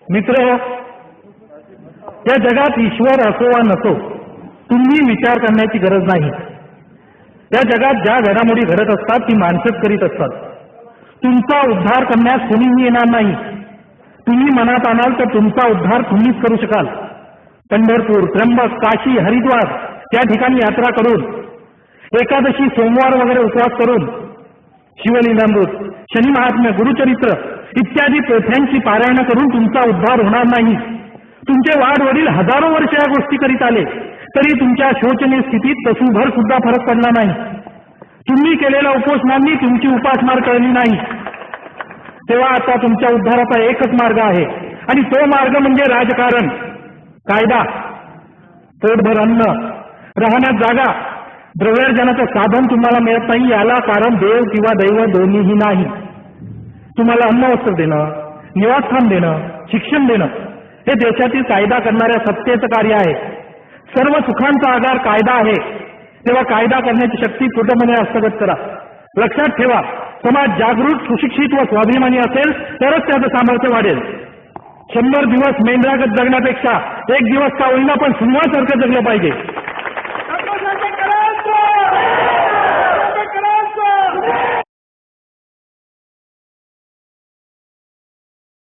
मित्र, या जगात ईश्वर असो वा नसो तुम्ही विचार करण्याची गरज नाही. या जगात ज्या घडामोडी घडत असतात ती माणसंच करीत असतात. तुमचा उद्धार करण्यास कोणीही येणार नाही. तुम्ही मनात आणाल तर तुमचा उद्धार तुम्हीच करू शकाल. पंढरपूर, त्र्यंबक, काशी, हरिद्वार त्या ठिकाणी यात्रा करून, एकादशी, सोमवार वगैरे उपवास करून, शिवलीलामृत, शनी महात्म्य, गुरुचरित्र इत्यादी पोथ्यांची पारायण करून तुमचा उद्धार होणार नाही. तुमचे वाडवडील हजारो वर्ष या गोष्टी करीत आले तरी तुमच्या शोचनीय स्थितीत तसूभर सुद्धा फरक पडला नाही. तुम्ही केलेल्या उपोषणांनी तुमची उपासमार कळली नाही. तेव्हा आता तुमच्या उद्धाराचा एकच मार्ग आहे आणि तो मार्ग म्हणजे राजकारण, कायदा. पोटभर अन्न, राहण्यात जागा, द्रव्यार्जनाचं साधन तुम्हाला मिळत नाही. याला कारण देव किंवा दैव दोन्हीही नाही. तुम्हाला अन्न वस्त्र देणं, निवासस्थान देणं, शिक्षण देणं हे देशातील कायदा करणाऱ्या सत्तेचं कार्य आहे. सर्व सुखांचा आधार कायदा आहे. तेव्हा कायदा करण्याची शक्ती पूर्णपणे हस्तगत करा. लक्षात ठेवा, समाज जागृत, सुशिक्षित व स्वाभिमानी असेल तरच त्याचं सामर्थ्य वाढेल. 100 दिवस मेंढरागत जगण्यापेक्षा एक दिवस का होईना पण सिंहासारखं जगलं पाहिजे.